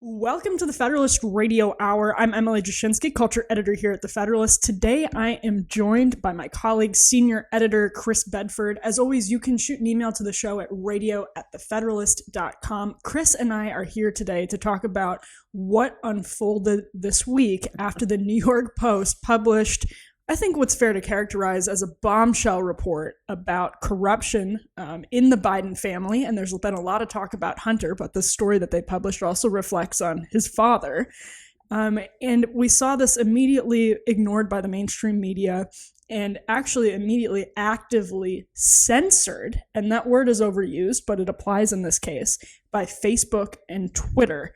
Welcome to the Federalist Radio Hour. I'm Emily Jashinsky, Culture Editor here at the Federalist. Today I am joined by my colleague, Senior Editor Chris Bedford. As always, you can shoot an email to the show at radio@thefederalist.com. Chris and I are here today to talk about what unfolded this week after the New York Post published, I think, what's fair to characterize as a bombshell report about corruption in the Biden family. And there's been a lot of talk about Hunter, but the story that they published also reflects on his father. And we saw this immediately ignored by the mainstream media and actually immediately actively censored, and that word is overused, but it applies in this case, by Facebook and Twitter.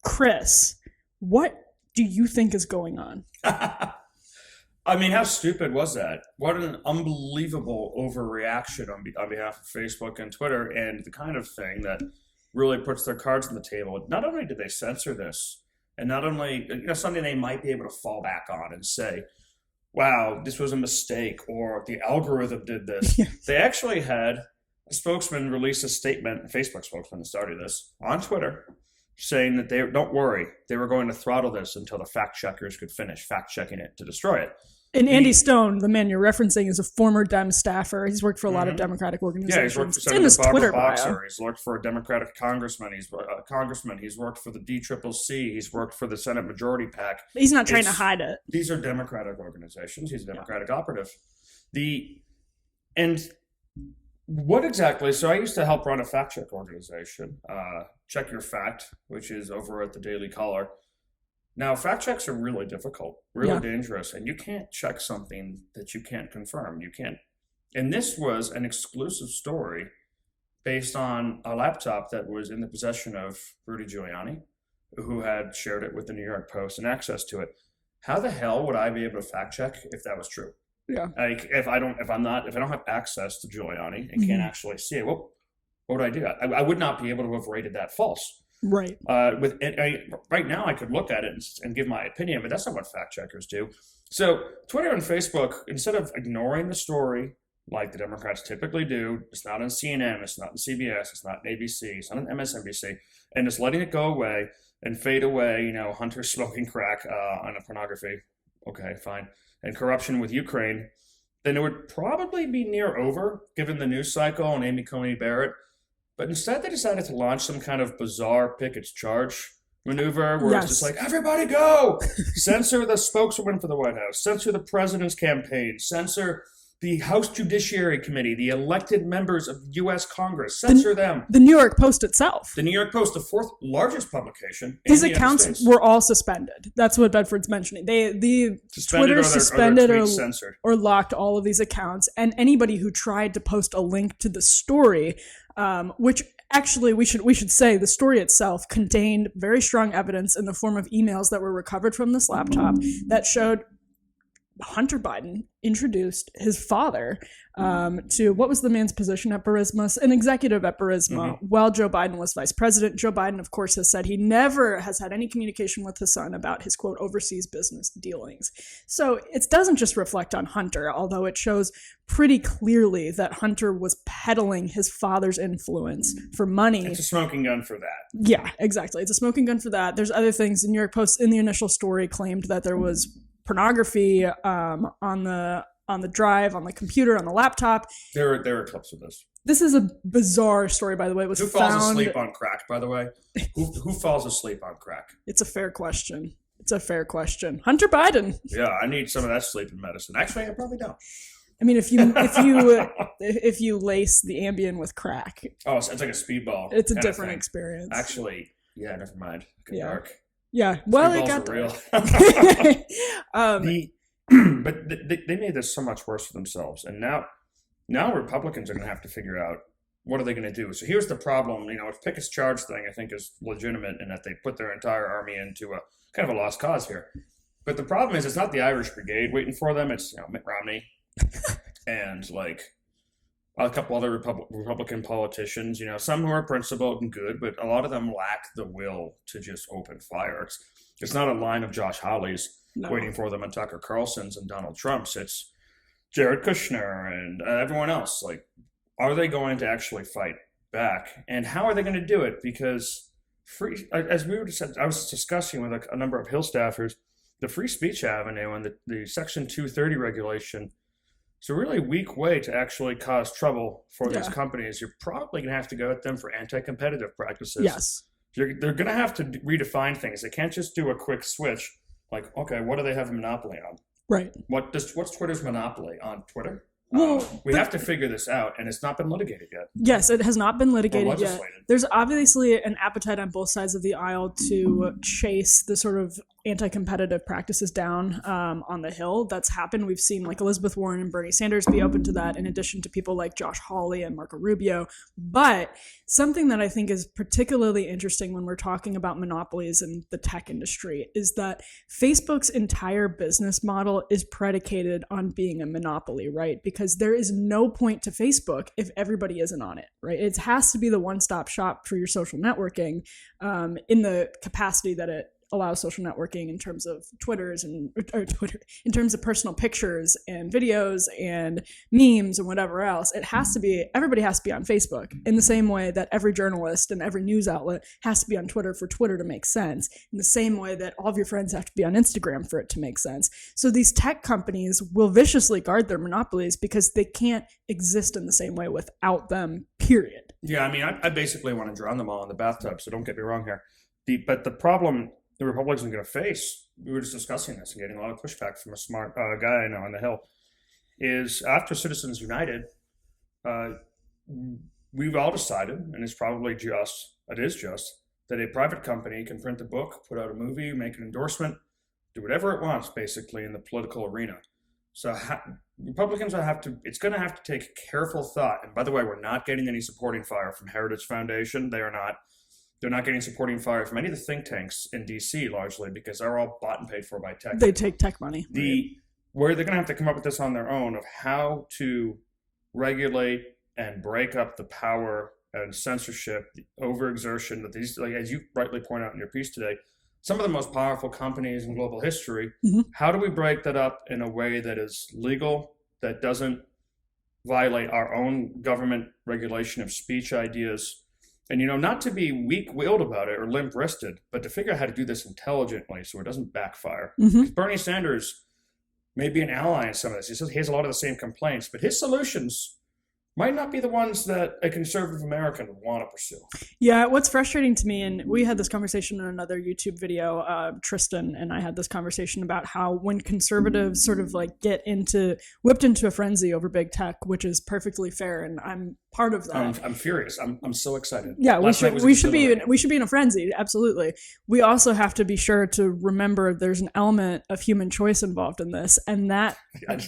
Chris, what do you think is going on? I mean, how stupid was that? What an unbelievable overreaction on behalf of Facebook and Twitter, and the kind of thing that really puts their cards on the table. Not only did they censor this, and not only something they might be able to fall back on and say, wow, this was a mistake, or the algorithm did this. They actually had a spokesman release a statement, a Facebook spokesman that started this, on Twitter, saying that don't worry, they were going to throttle this until the fact checkers could finish fact checking it to destroy it. And Andy Stone, the man you're referencing, is a former Dem staffer. He's worked for a lot of Democratic organizations. Yeah, he's worked for in his Twitter Boxer. bio. He's worked for a Democratic congressman. He's worked for the DCCC. He's worked for the Senate Majority PAC. He's not trying to hide it. These are Democratic organizations. He's a Democratic operative. What exactly? So I used to help run a fact check organization, Check Your Fact, which is over at the Daily Caller. Now, fact checks are really difficult, really dangerous, and you can't check something that you can't confirm. You can't. And this was an exclusive story based on a laptop that was in the possession of Rudy Giuliani, who had shared it with the New York Post and access to it. How the hell would I be able to fact check if that was true? Yeah. Like if I don't have access to Giuliani and can't actually see it, well, what would I do? I would not be able to have rated that false. Right. Right now, I could look at it and give my opinion, but that's not what fact checkers do. So Twitter and Facebook, instead of ignoring the story like the Democrats typically do, it's not on CNN, it's not on CBS, it's not on ABC, it's not on MSNBC, and just letting it go away and fade away. Hunter smoking crack on a pornography. Okay, fine. And corruption with Ukraine, then it would probably be near over, given the news cycle and Amy Coney Barrett. But instead, they decided to launch some kind of bizarre pick its charge maneuver where it's just like, everybody go! Censor the spokeswoman for the White House, censor the president's campaign, censor the House Judiciary Committee, the elected members of U.S. Congress, censor them. The New York Post itself. The New York Post, the fourth largest publication. His accounts were all suspended. That's what Bedford's mentioning. Twitter suspended or locked all of these accounts, and anybody who tried to post a link to the story, which actually we should say the story itself contained very strong evidence in the form of emails that were recovered from this laptop that showed Hunter Biden introduced his father to, what was the man's position at Burisma? An executive at Burisma while Joe Biden was vice president. Joe Biden, of course, has said he never has had any communication with his son about his, quote, overseas business dealings. So it doesn't just reflect on Hunter, although it shows pretty clearly that Hunter was peddling his father's influence for money. It's a smoking gun for that. Yeah, exactly. It's a smoking gun for that. There's other things. The New York Post, in the initial story, claimed that there was pornography on the drive, on the computer, on the laptop. There are clips of this. This is a bizarre story, by the way. Who falls asleep on crack, by the way? Who falls asleep on crack? It's a fair question. Hunter Biden. Yeah, I need some of that sleeping medicine. Actually, I probably don't. I mean, if you lace the Ambien with crack, it's like a speedball. It's a different experience. Actually, yeah, never mind. Dark. Yeah, well, it got real. But they made this so much worse for themselves, and now Republicans are going to have to figure out what are they going to do. So here's the problem. If Pickett's charge thing, I think, is legitimate in that they put their entire army into a kind of a lost cause here. But the problem is, it's not the Irish Brigade waiting for them. It's Mitt Romney and like a couple other Republican politicians, some who are principled and good, but a lot of them lack the will to just open fire. It's not a line of Josh Hawley's waiting for them and Tucker Carlson's and Donald Trump's. It's Jared Kushner and everyone else. Like, are they going to actually fight back? And how are they going to do it? Because as we were I was discussing with a number of Hill staffers, the free speech avenue and the Section 230 regulation. It's a really weak way to actually cause trouble for these companies. You're probably going to have to go at them for anti-competitive practices. Yes. They're going to have to redefine things. They can't just do a quick switch. Like, okay, what do they have a monopoly on? Right. What's Twitter's monopoly on Twitter? Well, we have to figure this out, and it's not been litigated yet. Yes, it has not been litigated yet. There's obviously an appetite on both sides of the aisle to chase the sort of anti-competitive practices down on the Hill. That's happened. We've seen like Elizabeth Warren and Bernie Sanders be open to that, in addition to people like Josh Hawley and Marco Rubio. But something that I think is particularly interesting when we're talking about monopolies in the tech industry is that Facebook's entire business model is predicated on being a monopoly, right? Because there is no point to Facebook if everybody isn't on it, right? It has to be the one-stop shop for your social networking in the capacity that it allows social networking in terms of Twitter, in terms of personal pictures and videos and memes and whatever else. Everybody has to be on Facebook in the same way that every journalist and every news outlet has to be on Twitter for Twitter to make sense, in the same way that all of your friends have to be on Instagram for it to make sense. So these tech companies will viciously guard their monopolies because they can't exist in the same way without them, period. Yeah, I mean, I basically want to drown them all in the bathtub, so don't get me wrong here. But the problem the Republicans are going to face, we were just discussing this and getting a lot of pushback from a smart guy I know on the Hill, is after Citizens United, we've all decided, and it is just, that a private company can print a book, put out a movie, make an endorsement, do whatever it wants, basically, in the political arena. So Republicans it's going to have to take careful thought. And by the way, we're not getting any supporting fire from Heritage Foundation. They're not getting supporting fire from any of the think tanks in D.C. largely because they're all bought and paid for by tech. They take tech money. Where they're going to have to come up with this on their own of how to regulate and break up the power and censorship, the overexertion that these, like, as you rightly point out in your piece today, some of the most powerful companies in global history. Mm-hmm. How do we break that up in a way that is legal, that doesn't violate our own government regulation of speech ideas? And, not to be weak-willed about it or limp-wristed, but to figure out how to do this intelligently so it doesn't backfire. Mm-hmm. Bernie Sanders may be an ally in some of this. He says he has a lot of the same complaints, but his solutions might not be the ones that a conservative American would want to pursue. Yeah, what's frustrating to me, and we had this conversation in another YouTube video, Tristan and I had this conversation about how when conservatives sort of like get whipped into a frenzy over big tech, which is perfectly fair, and I'm part of that. I'm furious. I'm so excited. Yeah, we should be in a frenzy. Absolutely. We also have to be sure to remember there's an element of human choice involved in this, and that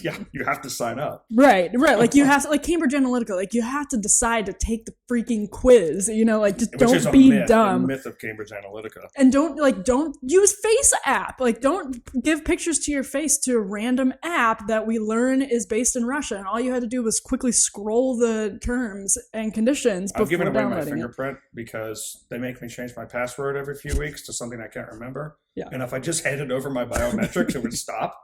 you have to sign up. Right. Like you have to, like Cambridge Analytica. Like you have to decide to take the freaking quiz. Just don't be dumb. The myth of Cambridge Analytica. And don't use Face app. Like don't give pictures to your face to a random app that we learn is based in Russia, and all you had to do was quickly scroll the terms and conditions before downloading it. I've given away my fingerprint because they make me change my password every few weeks to something I can't remember. Yeah. And if I just handed over my biometrics, it would stop.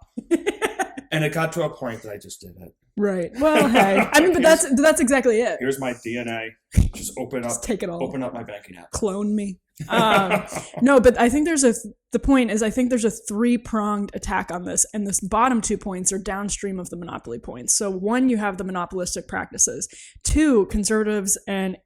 And it got to a point that I just did it. Right. Well, hey. I mean, but that's exactly it. Here's my DNA. Just take it all. Open up my banking app. Clone me. No, but I think the point is I think there's a three-pronged attack on this, and this bottom 2 points are downstream of the monopoly points. So one, you have the monopolistic practices. Two, conservatives and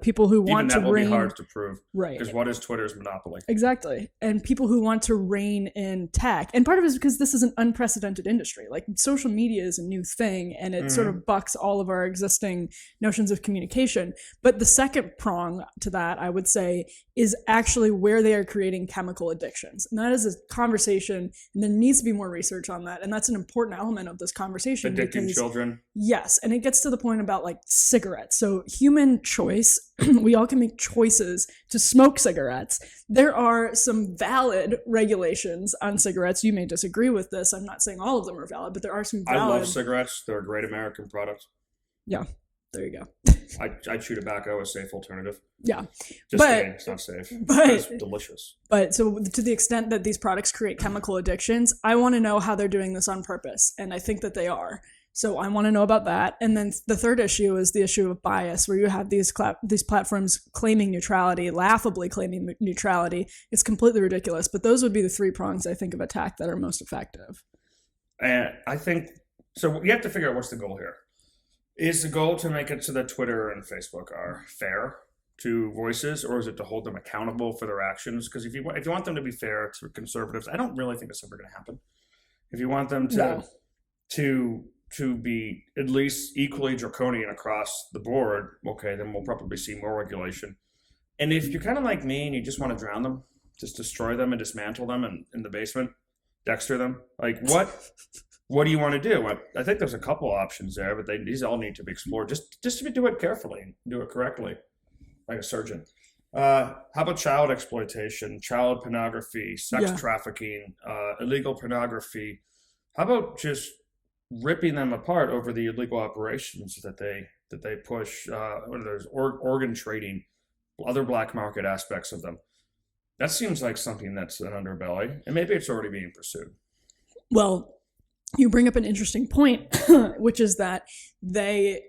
people who want to reign. Even that will be hard to prove. Right. Because what is Twitter's monopoly? Exactly. And people who want to reign in tech. And part of it is because this is an unprecedented industry. Like social media is a new thing, and it sort of bucks all of our existing notions of communication. But the second prong to that, I would say, is actually where they are creating chemical addictions. And that is a conversation, and there needs to be more research on that. And that's an important element of this conversation. Addicting children. Yes. And it gets to the point about like cigarettes. So human choice, we all can make choices to smoke cigarettes. There are some valid regulations on cigarettes. You may disagree with this. I'm not saying all of them are valid, but there are some valid. I love cigarettes. They're a great American product. Yeah. There you go. I chew tobacco, a safe alternative. Yeah. Just kidding, it's not safe. But it's delicious. But so to the extent that these products create chemical addictions, I want to know how they're doing this on purpose. And I think that they are. So I want to know about that. And then the third issue is the issue of bias, where you have these platforms claiming neutrality, laughably claiming neutrality. It's completely ridiculous. But those would be the three prongs, I think, of attack that are most effective. And I think, so you have to figure out what's the goal here. Is the goal to make it so that Twitter and Facebook are fair to voices, or is it to hold them accountable for their actions? Because if you want them to be fair to conservatives, I don't really think that's ever going to happen. If you want them to be at least equally draconian across the board, okay, then we'll probably see more regulation. And if you're kind of like me and you just want to drown them, just destroy them and dismantle them in the basement, Dexter them, like what do you want to do? I think there's a couple options there, but these all need to be explored. Just to do it carefully and do it correctly, like a surgeon. How about child exploitation, child pornography, sex trafficking, illegal pornography? How about just ripping them apart over the illegal operations that they push? There's organ trading, other black market aspects of them. That seems like something that's an underbelly, and maybe it's already being pursued. Well, you bring up an interesting point, which is that they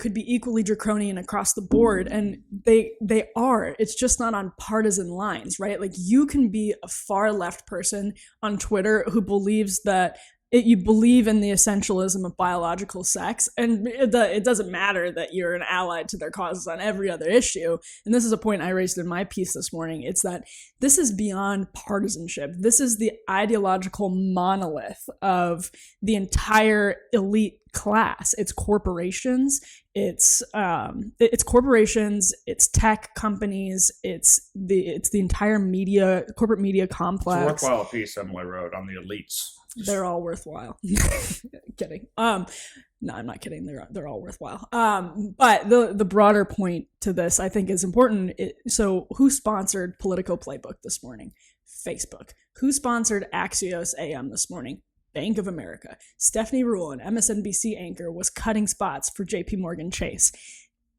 could be equally draconian across the board, and they are. It's just not on partisan lines, right? Like, you can be a far left person on Twitter who believes that you believe in the essentialism of biological sex, and it doesn't matter that you're an ally to their causes on every other issue. And this is a point I raised in my piece this morning. It's that this is beyond partisanship. This is the ideological monolith of the entire elite class. It's corporations, it's tech companies, it's the entire corporate media complex. It's a worthwhile piece Emily wrote on the elites. They're all worthwhile. Kidding. No, I'm not kidding. They're all worthwhile. But the broader point to this, I think, is important. So who sponsored Politico Playbook this morning? Facebook. Who sponsored Axios AM this morning? Bank of America. Stephanie Ruhle, an MSNBC anchor, was cutting spots for JP Morgan Chase.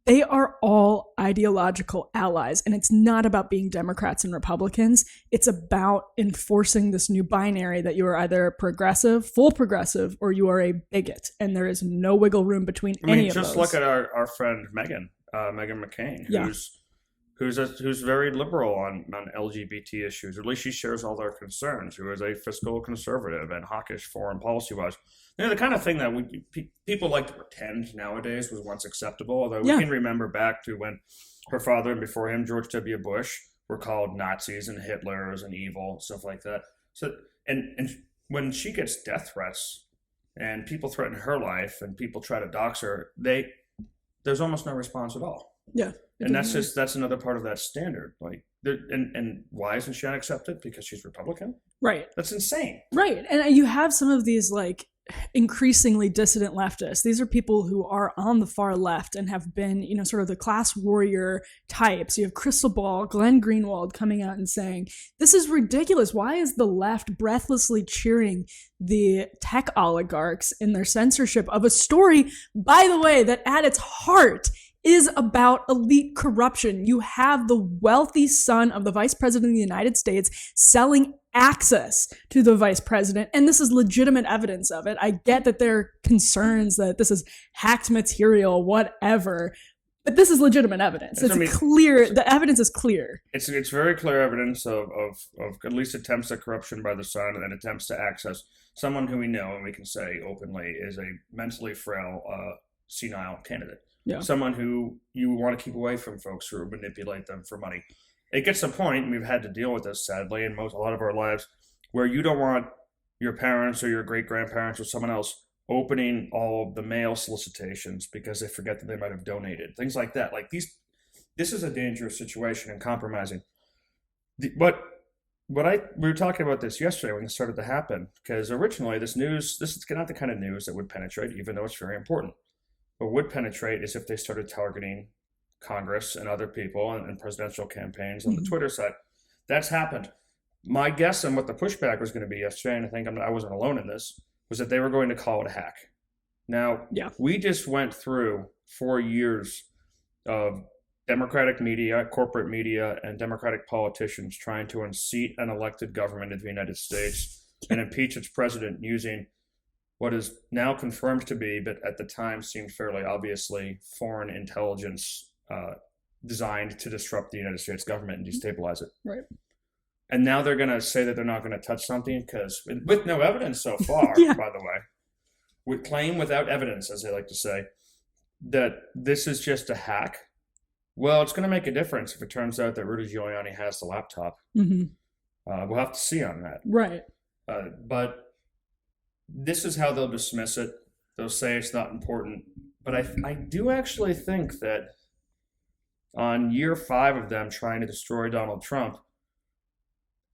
They are all ideological allies, and it's not about being Democrats and Republicans. It's about enforcing this new binary that you are either progressive, full progressive, or you are a bigot, and there is no wiggle room between any of those. Just look at our friend Meghan McCain, who's very liberal on LGBT issues. At least she shares all their concerns. Who is a fiscal conservative and hawkish foreign policy-wise. The kind of thing that people like to pretend nowadays was once acceptable, although we can remember back to when her father and before him, George W. Bush, were called Nazis and Hitlers and evil, stuff like that. So, and when she gets death threats and people threaten her life and people try to dox her, there's almost no response at all. Yeah. And that's another part of that standard. Like, and why isn't she unaccepted? Because she's Republican? Right. That's insane. Right. And you have some of these, like, increasingly dissident leftists. These are people who are on the far left and have been, sort of the class warrior types. You have Crystal Ball, Glenn Greenwald coming out and saying, this is ridiculous. Why is the left breathlessly cheering the tech oligarchs in their censorship of a story, by the way, that at its heart is about elite corruption? You have the wealthy son of the vice president of the United States selling access to the vice president, and this is legitimate evidence of it. I get that there are concerns that this is hacked material, whatever, but this is legitimate evidence. It's clear. The evidence is clear. It's very clear evidence of at least attempts at corruption by the son and attempts to access someone who we know and we can say openly is a mentally frail, senile candidate. Yeah. Someone who you want to keep away from folks who manipulate them for money. It gets to a point, and we've had to deal with this, sadly, in a lot of our lives, where you don't want your parents or your great-grandparents or someone else opening all of the mail solicitations because they forget that they might have donated. Things like that. Like this is a dangerous situation and compromising. We were talking about this yesterday when this started to happen, because originally this is not the kind of news that would penetrate, even though it's very important. What would penetrate is if they started targeting Congress and other people and presidential campaigns on the Twitter side. That's happened. My guess on what the pushback was going to be yesterday, and I think I wasn't alone in this, was that they were going to call it a hack. Now, we just went through 4 years of Democratic media, corporate media, and Democratic politicians trying to unseat an elected government of the United States and impeach its president using what is now confirmed to be, but at the time seemed fairly obviously, foreign intelligence designed to disrupt the United States government and destabilize it. Right. And now they're going to say that they're not going to touch something because, with no evidence so far, by the way, with claim without evidence, as they like to say, that this is just a hack. Well, it's going to make a difference if it turns out that Rudy Giuliani has the laptop. Mm-hmm. We'll have to see on that. Right. But this is how they'll dismiss it. They'll say it's not important. But I do actually think that on year 5 of them trying to destroy Donald Trump,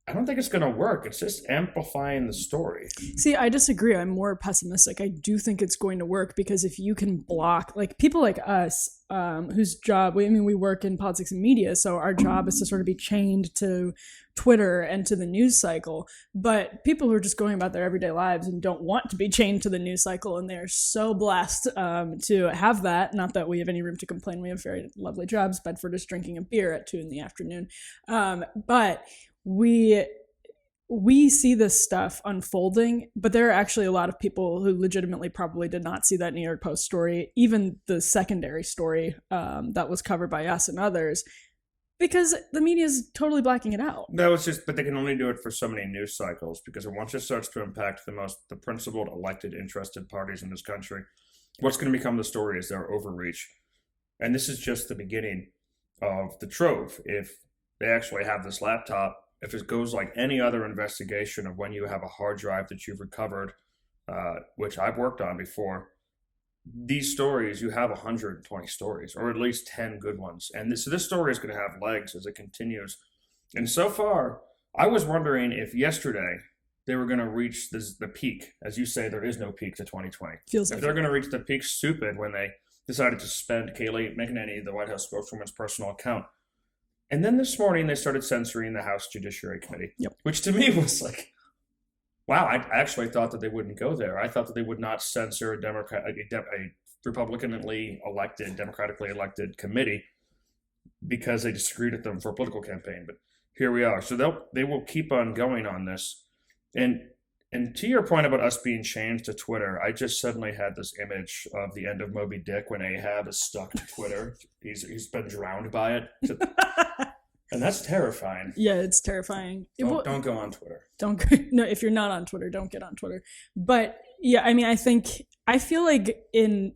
I don't think it's going to work. It's just amplifying the story. See, I disagree. I'm more pessimistic. I do think it's going to work because if you can block, like people like us, whose job, we work in politics and media, so our job is to sort of be chained to Twitter and to the news cycle. But people who are just going about their everyday lives and don't want to be chained to the news cycle, and they're so blessed to have that. Not that we have any room to complain. We have very lovely jobs. Bedford is drinking a beer at 2 p.m. But we see this stuff unfolding, but there are actually a lot of people who legitimately probably did not see that New York Post story, even the secondary story that was covered by us and others, because the media is totally blacking it out. No, it's just, but they can only do it for so many news cycles, because once it starts to impact the principled, elected, interested parties in this country, what's going to become the story is their overreach. And this is just the beginning of the trove. If they actually have this laptop, if it goes like any other investigation of when you have a hard drive that you've recovered, which I've worked on before, these stories, you have 120 stories, or at least 10 good ones. And this story is going to have legs as it continues. And so far, I was wondering if yesterday they were going to reach the peak. As you say, there is no peak to 2020. Feels if like they're going to reach the peak stupid when they decided to suspend Kayleigh McEnany, the White House spokeswoman's personal account. And then this morning, they started censoring the House Judiciary Committee, which to me was like, wow, I actually thought that they wouldn't go there. I thought that they would not censor a Republicanly elected, democratically elected committee because they disagreed with them for a political campaign. But here we are. So they will keep on going on this. And to your point about us being chained to Twitter, I just suddenly had this image of the end of Moby Dick when Ahab is stuck to Twitter. He's been drowned by it. And that's terrifying. Yeah, it's terrifying. Don't go on Twitter. No, if you're not on Twitter, don't get on Twitter. But yeah, I feel like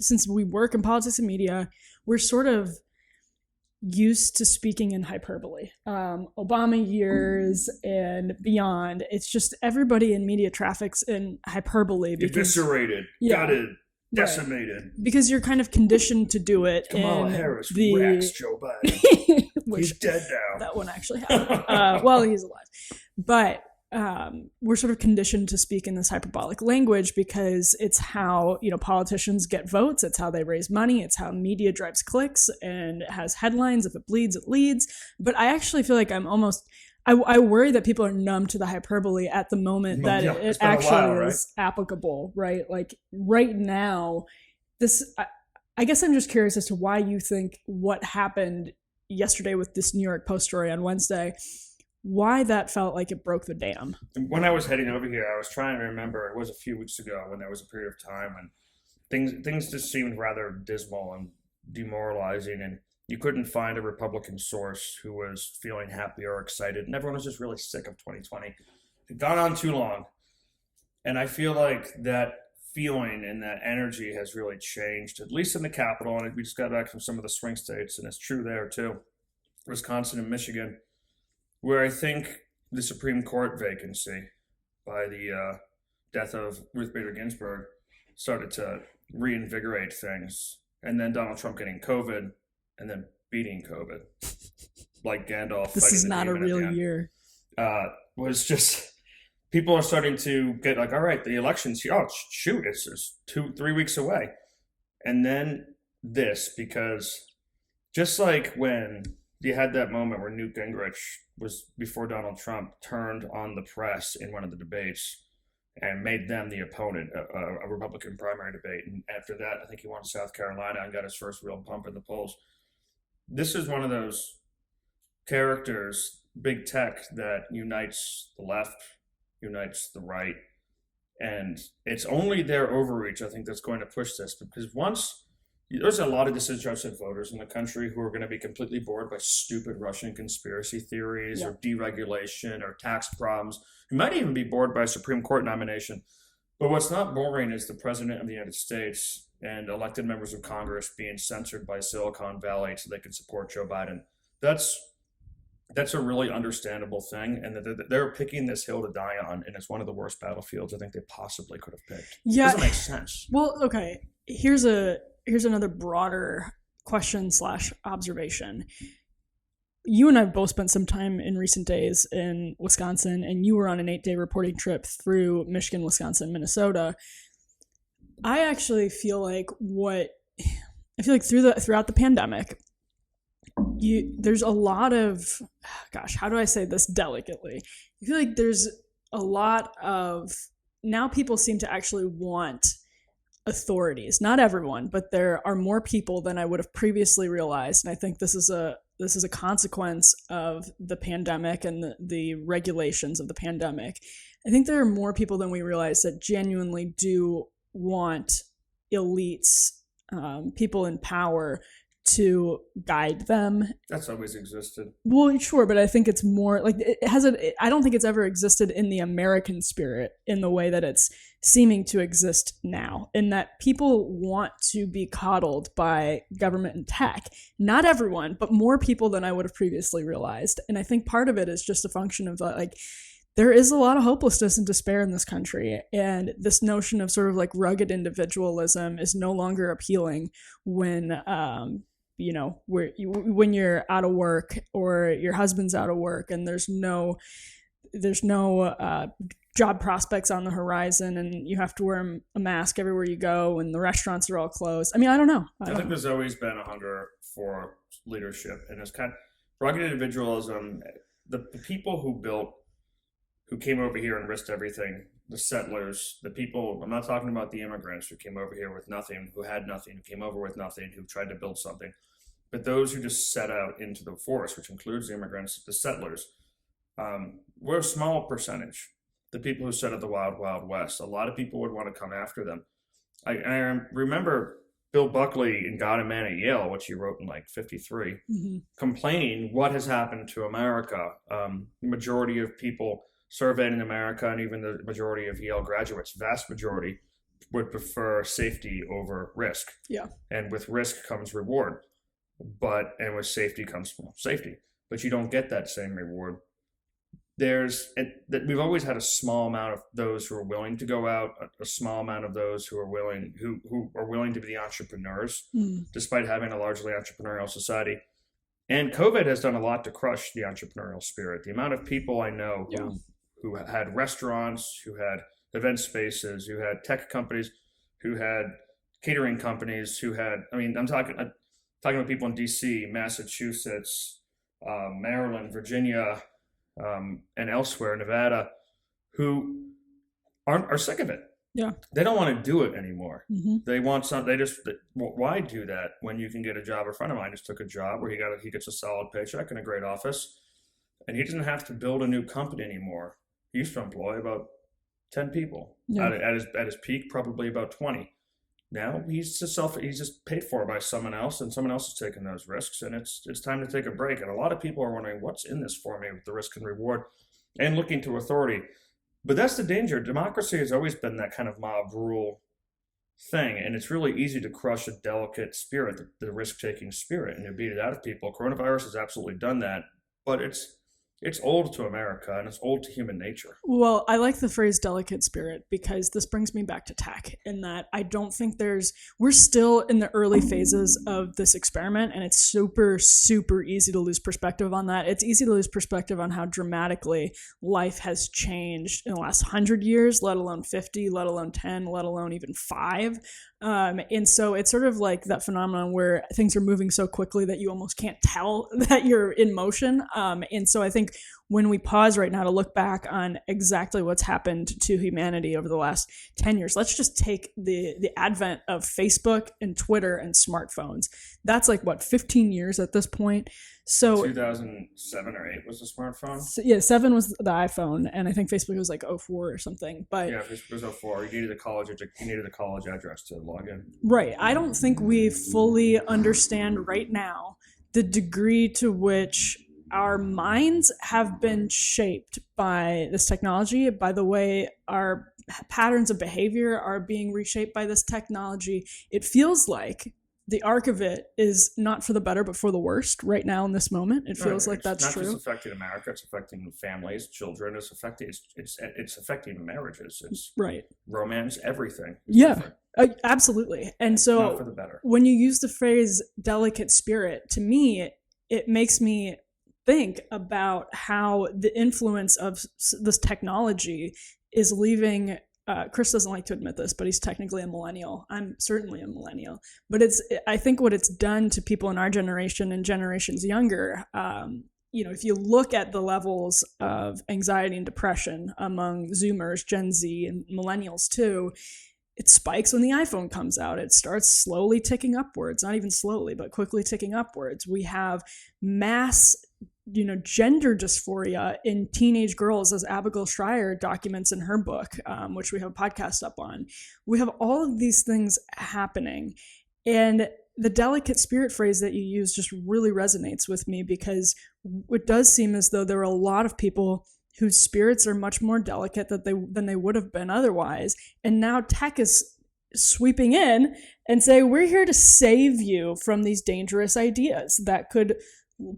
since we work in politics and media, we're sort of used to speaking in hyperbole. Obama years and beyond, it's just everybody in media traffics in hyperbole. Eviscerated, gutted, decimated. Right. Because you're kind of conditioned to do it. Kamala Harris wrecks Joe Biden. He's dead now. That one actually happened. Well, he's alive. But we're sort of conditioned to speak in this hyperbolic language because it's how, politicians get votes. It's how they raise money. It's how media drives clicks and it has headlines. If it bleeds, it leads. But I actually feel like I worry that people are numb to the hyperbole at the moment that it actually is applicable, right? Like right now, I guess I'm just curious as to why you think what happened yesterday with this New York Post story on Wednesday, why that felt like it broke the dam. When I was heading over here, I was trying to remember, it was a few weeks ago when there was a period of time when things just seemed rather dismal and demoralizing, and you couldn't find a Republican source who was feeling happy or excited, and everyone was just really sick of 2020. It had gone on too long, and I feel like that feeling and that energy has really changed, at least in the Capitol, and we just got back from some of the swing states, and it's true there too, Wisconsin and Michigan, where I think the Supreme Court vacancy by the death of Ruth Bader Ginsburg started to reinvigorate things. And then Donald Trump getting COVID and then beating COVID, like Gandalf. This is not a real year. Was just, people are starting to get like, all right, the election's here. Oh, shoot, it's 2-3 weeks away. And then this, because just like when you had that moment where Newt Gingrich was, before Donald Trump, turned on the press in one of the debates and made them the opponent, a Republican primary debate. And after that, I think he won South Carolina and got his first real bump in the polls. This is one of those characters, big tech, that unites the left, unites the right, And it's only their overreach, I think, that's going to push this, because there's a lot of disinterested voters in the country who are going to be completely bored by stupid Russian conspiracy theories or deregulation or tax problems. Who might even be bored by a Supreme Court nomination. But what's not boring is the President of the United States and elected members of Congress being censored by Silicon Valley so they can support Joe Biden. That's a really understandable thing, and they're picking this hill to die on, and it's one of the worst battlefields I think they possibly could have picked. Yeah. It doesn't make sense. Well, okay. Here's another broader question / observation. You and I both spent some time in recent days in Wisconsin, and you were on an 8-day reporting trip through Michigan, Wisconsin, Minnesota. I actually feel like throughout the pandemic, there's a lot of, how do I say this delicately? I feel like there's a lot of, now people seem to actually want authorities. Not everyone, but there are more people than I would have previously realized. And I think this is a consequence of the pandemic and the regulations of the pandemic. I think there are more people than we realize that genuinely do want elites, people in power, to guide them. That's always existed. Well, sure, but I think it's more like I don't think it's ever existed in the American spirit in the way that it's seeming to exist now, in that people want to be coddled by government and tech. Not everyone, but more people than I would have previously realized. And I think part of it is just a function of there is a lot of hopelessness and despair in this country, and this notion of sort of like rugged individualism is no longer appealing when when you're out of work or your husband's out of work and there's no job prospects on the horizon, and you have to wear a mask everywhere you go, and the restaurants are all closed. I mean, I don't know. I think there's always been a hunger for leadership, and it's kind of rugged individualism. The people who came over here and risked everything, the settlers, the people, I'm not talking about the immigrants who came over here with nothing, who had nothing, who came over with nothing, who tried to build something, but those who just set out into the forest, which includes the immigrants, the settlers, we're a small percentage. The people who set up the Wild Wild West, a lot of people would want to come after them. I remember Bill Buckley in God and Man at Yale, which he wrote in 53, complaining what has happened to America. The majority of people surveyed in America, and even the majority of Yale graduates, vast majority, would prefer safety over risk. Yeah. And with risk comes reward, and with safety comes safety. But you don't get that same reward. We've always had a small amount of those who are willing to go out, a small amount of those who are willing to be the entrepreneurs, despite having a largely entrepreneurial society. And COVID has done a lot to crush the entrepreneurial spirit. The amount of people I know who had restaurants, who had event spaces, who had tech companies, who had catering companies, I'm talking about people in DC, Massachusetts, Maryland, Virginia, and elsewhere, Nevada, who are sick of it. Yeah. They don't want to do it anymore. They want why do that when you can get a job? A friend of mine just took a job where he gets a solid paycheck in a great office, and he doesn't have to build a new company anymore. He used to employ about 10 people. Yeah. At his peak, probably about 20. Now he's just paid for by someone else, and someone else is taking those risks, and it's time to take a break. And a lot of people are wondering, what's in this for me with the risk and reward, and looking to authority. But that's the danger. Democracy has always been that kind of mob rule thing, and it's really easy to crush a delicate spirit, the risk-taking spirit, and to beat it out of people. Coronavirus has absolutely done that, but it's old to America, and it's old to human nature. Well, I like the phrase delicate spirit, because this brings me back to tech, in that I don't think we're still in the early phases of this experiment, and it's super, super easy to lose perspective on that. It's easy to lose perspective on how dramatically life has changed in the last 100 years, let alone 50, let alone 10, let alone even 5. And so it's sort of like that phenomenon where things are moving so quickly that you almost can't tell that you're in motion. And so I think when we pause right now to look back on exactly what's happened to humanity over the last 10 years, let's just take the advent of Facebook and Twitter and smartphones. That's like, what, 15 years at this point? So 2007 or 8 was the smartphone? So, yeah, 7 was the iPhone, and I think Facebook was like 04 or something. But yeah, Facebook was 04. You needed a college address to log in. Right. I don't think we fully understand right now the degree to which our minds have been shaped by this technology, by the way our patterns of behavior are being reshaped by this technology. It feels like the arc of it is not for the better, but for the worst right now in this moment. It feels like that's true. It's not just affecting America, it's affecting families, children, it's affecting marriages, it's right. Romance, everything. Yeah. Absolutely. And so not for the better. When you use the phrase delicate spirit, to me, it makes me think about how the influence of this technology is leaving. Chris doesn't like to admit this, but he's technically a millennial. I'm certainly a millennial. But I think what it's done to people in our generation and generations younger, if you look at the levels of anxiety and depression among Zoomers, Gen Z, and millennials too, it spikes when the iPhone comes out. It starts slowly ticking upwards, not even slowly, but quickly ticking upwards. We have mass gender dysphoria in teenage girls, as Abigail Schreier documents in her book, which we have a podcast up on. We have all of these things happening. And the delicate spirit phrase that you use just really resonates with me, because it does seem as though there are a lot of people whose spirits are much more delicate than they would have been otherwise. And now tech is sweeping in and say, we're here to save you from these dangerous ideas that could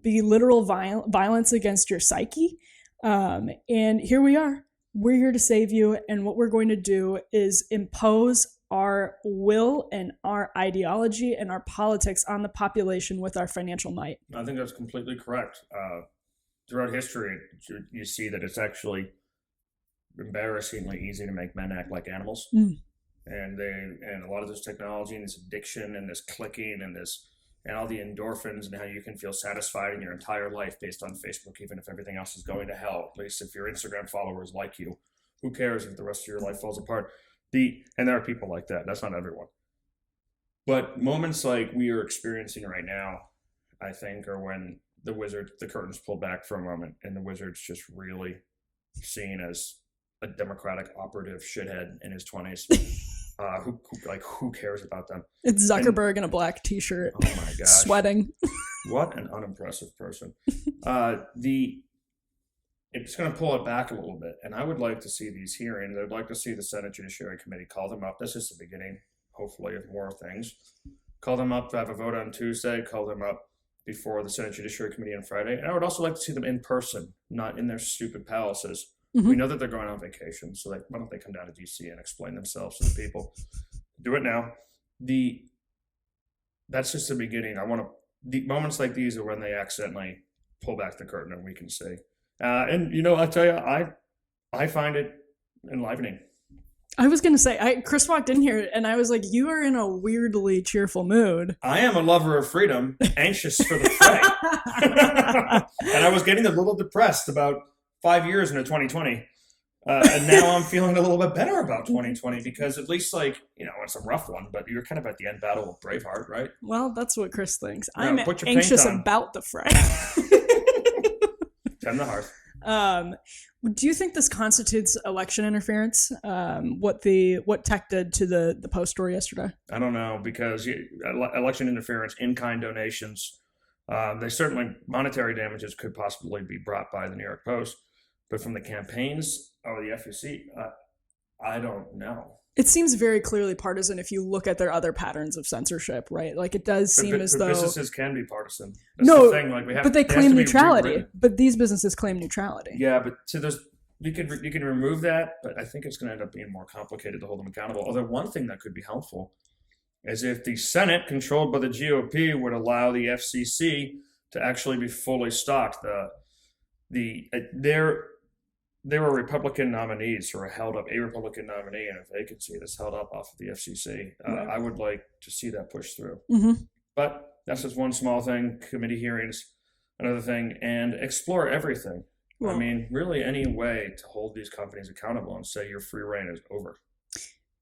be literal violence against your psyche. And here we are. We're here to save you. And what we're going to do is impose our will and our ideology and our politics on the population with our financial might. I think that's completely correct. Throughout history, you see that it's actually embarrassingly easy to make men act like animals. And a lot of this technology and this addiction and this clicking and all the endorphins and how you can feel satisfied in your entire life based on Facebook, even if everything else is going to hell. At least if your Instagram followers like you, who cares if the rest of your life falls apart? And there are people like that. That's not everyone. But moments like we are experiencing right now, I think, are when the curtains pull back for a moment, and the wizard's just really seen as a Democratic operative shithead in his 20s. Who cares about them? It's Zuckerberg in a black t-shirt. Oh my gosh. Sweating. What an unimpressive person. It's going to pull it back a little bit. And I would like to see these hearings. I'd like to see the Senate Judiciary Committee call them up. This is the beginning, hopefully, of more things. Call them up to have a vote on Tuesday. Call them up before the Senate Judiciary Committee on Friday. And I would also like to see them in person, not in their stupid palaces. Mm-hmm. We know that they're going on vacation, so why don't they come down to D.C. and explain themselves to the people? Do it now. That's just the beginning. The moments like these are when they accidentally pull back the curtain and we can see. I'll tell you, I find it enlivening. I was going to say, Chris walked in here and I was like, you are in a weirdly cheerful mood. I am a lover of freedom, anxious for the fray. And I was getting a little depressed about 5 years into 2020. And now I'm feeling a little bit better about 2020 because at least it's a rough one, but you're kind of at the end battle of Braveheart, right? Well, that's what Chris thinks. I'm anxious about the fray. Tend the hearth. Do you think this constitutes election interference? What tech did to the Post story yesterday? I don't know, because election interference, in-kind donations, they certainly, monetary damages could possibly be brought by the New York Post, but from the campaigns or the FEC, I don't know. It seems very clearly partisan if you look at their other patterns of censorship, right? Like it does seem as though businesses can be partisan. That's the thing. But they claim neutrality. But these businesses claim neutrality. Yeah, but you can remove that, but I think it's going to end up being more complicated to hold them accountable. Although one thing that could be helpful is if the Senate, controlled by the GOP, would allow the FCC to actually be fully stocked. There were Republican nominees who were held up, a Republican nominee and a vacancy that's held up off of the FCC. Right. I would like to see that pushed through. Mm-hmm. But that's just one small thing. Committee hearings, another thing, and explore everything. Well, I mean, really any way to hold these companies accountable and say your free reign is over.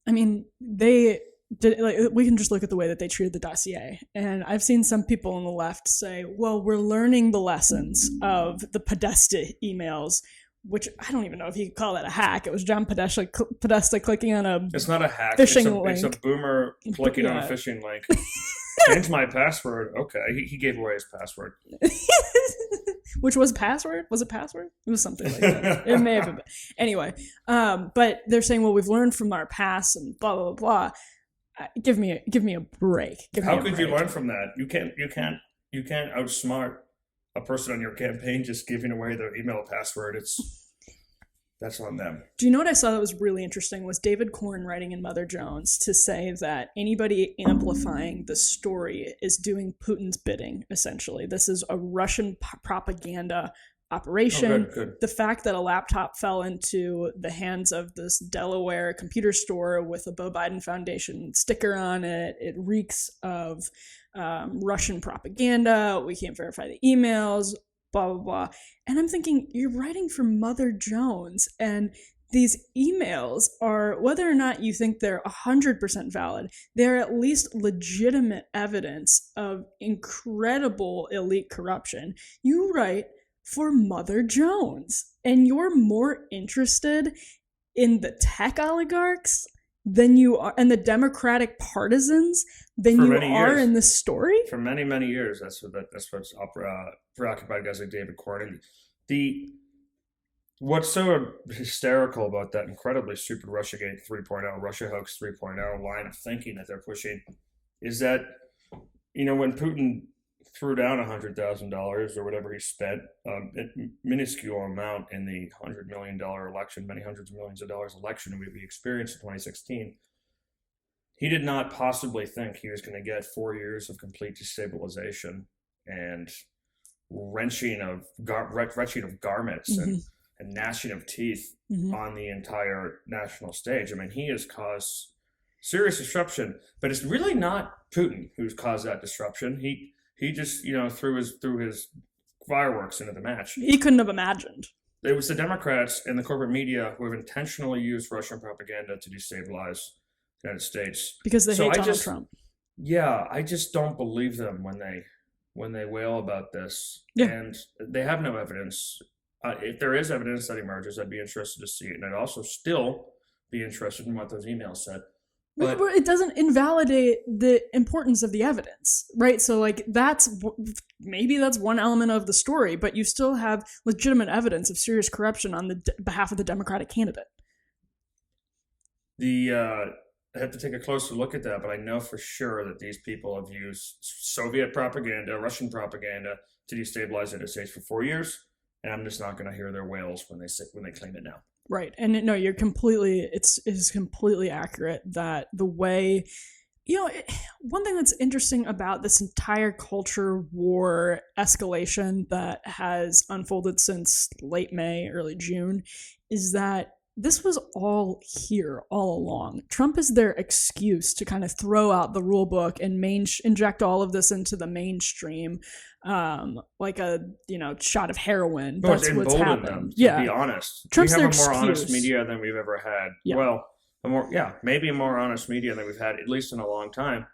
I mean, they did, like, we can just look at the way that they treated the dossier. And I've seen some people on the left say, well, we're learning the lessons of the Podesta emails, which I don't even know if you could call that a hack. It was John Podesta clicking on a It's not a hack. phishing link. It's a boomer clicking on a phishing link. Change my password. Okay. He gave away his password. Which was password? Was it password? It was something like that. It may have been. Anyway, but they're saying, well, we've learned from our past and blah, blah, blah. Give me a break. How could you learn from that? You can't outsmart a person on your campaign just giving away their email password. That's on them. Do you know what I saw that was really interesting was David Corn writing in Mother Jones to say that anybody amplifying the story is doing Putin's bidding, essentially. This is a Russian propaganda operation. Oh, good. The fact that a laptop fell into the hands of this Delaware computer store with a Beau Biden Foundation sticker on it, it reeks of Russian propaganda. We can't verify the emails, blah, blah, blah. And I'm thinking, you're writing for Mother Jones, and these emails are, whether or not you think they're 100% valid, they're at least legitimate evidence of incredible elite corruption. You write for Mother Jones, and you're more interested in the tech oligarchs than you are, and the Democratic partisans than you are in the story. For many, many years, that's what's preoccupied guys like David Corn. What's so hysterical about that incredibly stupid Russiagate 3.0, Russia hoax 3.0 line of thinking that they're pushing is that, when Putin threw down $100,000 or whatever he spent, a minuscule amount in the $100 million election, many hundreds of millions of dollars election we experienced in 2016, he did not possibly think he was going to get 4 years of complete destabilization and wrenching of garments and gnashing of teeth on the entire national stage. I mean, he has caused serious disruption, but it's really not Putin who's caused that disruption. He just, threw his fireworks into the match. He couldn't have imagined. It was the Democrats and the corporate media who have intentionally used Russian propaganda to destabilize the United States. Because they hate Donald Trump. Yeah, I just don't believe them when they wail about this. Yeah. And they have no evidence. If there is evidence that emerges, I'd be interested to see it. And I'd also still be interested in what those emails said. But it doesn't invalidate the importance of the evidence, right? So, maybe that's one element of the story, but you still have legitimate evidence of serious corruption on the behalf of the Democratic candidate. I have to take a closer look at that, but I know for sure that these people have used Soviet propaganda, Russian propaganda to destabilize the United States for 4 years, and I'm just not going to hear their wails when they claim it now. Right. And no, it is completely accurate that the way, one thing that's interesting about this entire culture war escalation that has unfolded since late May, early June, is that this was all here all along. Trump is their excuse to kind of throw out the rule book and inject all of this into the mainstream, like a shot of heroin. Well, that's what's happened. To be honest, Trump's we have a more honest media than we've ever had. Yeah. Well, maybe a more honest media than we've had at least in a long time,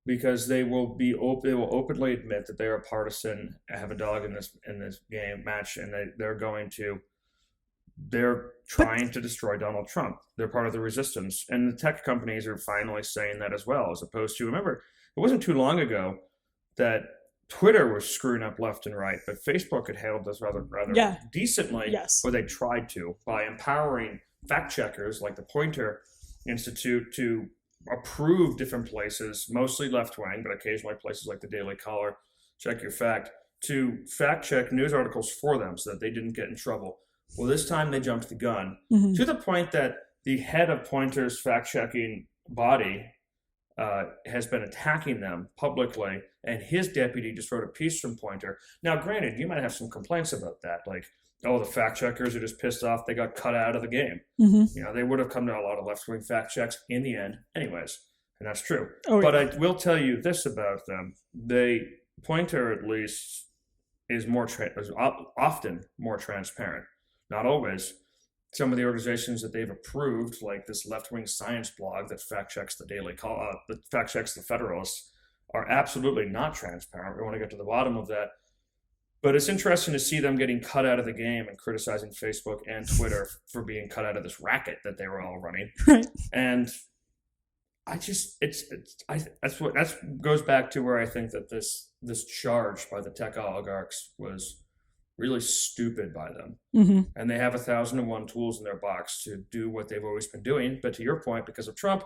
because they will openly admit that they are partisan, have a dog in this game match, and they're trying to destroy Donald Trump. They're part of the resistance. And the tech companies are finally saying that as well, as opposed to, remember, it wasn't too long ago that Twitter was screwing up left and right, but Facebook had handled this rather decently. Yes. Or they tried to, by empowering fact checkers like the Poynter Institute to approve different places, mostly left-wing, but occasionally places like the Daily Caller, Check Your Fact, to fact check news articles for them so that they didn't get in trouble. Well, this time they jumped the gun to the point that the head of Poynter's fact-checking body has been attacking them publicly, and his deputy just wrote a piece from Poynter. Now, granted, you might have some complaints about that, like, the fact-checkers are just pissed off they got cut out of the game. They would have come to a lot of left-wing fact-checks in the end anyways, and that's true. But I will tell you this about them. Poynter, at least, is often more transparent. Not always. Some of the organizations that they've approved, like this left-wing science blog that fact-checks that fact-checks the Federalist, are absolutely not transparent. We want to get to the bottom of that. But it's interesting to see them getting cut out of the game and criticizing Facebook and Twitter for being cut out of this racket that they were all running. Right. And that goes back to where I think that this charge by the tech oligarchs was really stupid by them. Mm-hmm. And they have 1,001 tools in their box to do what they've always been doing. But to your point, because of Trump,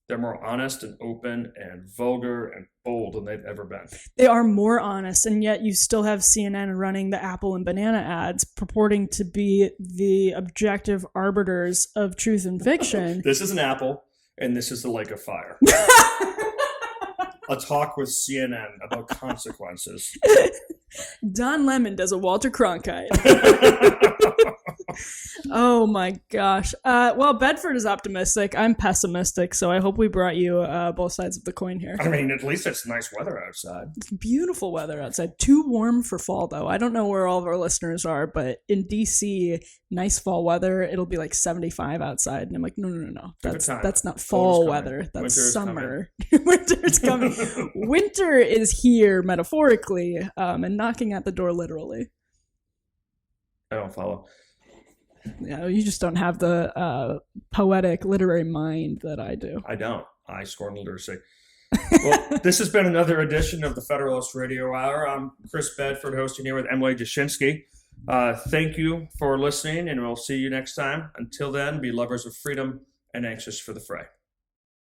they're more honest and open and vulgar and bold than they've ever been. They are more honest, and yet you still have CNN running the apple and banana ads purporting to be the objective arbiters of truth and fiction. This is an apple, and this is the lake of fire. A talk with CNN about consequences. Don Lemon does a Walter Cronkite. Oh my gosh. Well, Bedford is optimistic. I'm pessimistic, so I hope we brought you both sides of the coin here. I mean, at least it's nice weather outside. It's beautiful weather outside. Too warm for fall, though. I don't know where all of our listeners are, but in DC, nice fall weather. It'll be like 75 outside, and I'm like, no. That's not fall weather. That's summer. Winter's coming. Winter is here metaphorically, and knocking at the door literally. I don't follow. Yeah, you just don't have the poetic literary mind that I do. I don't. I scorn literacy. Well, this has been another edition of the Federalist Radio Hour. I'm Chris Bedford, hosting here with Emily Jashinsky. Thank you for listening, and we'll see you next time. Until then, be lovers of freedom and anxious for the fray.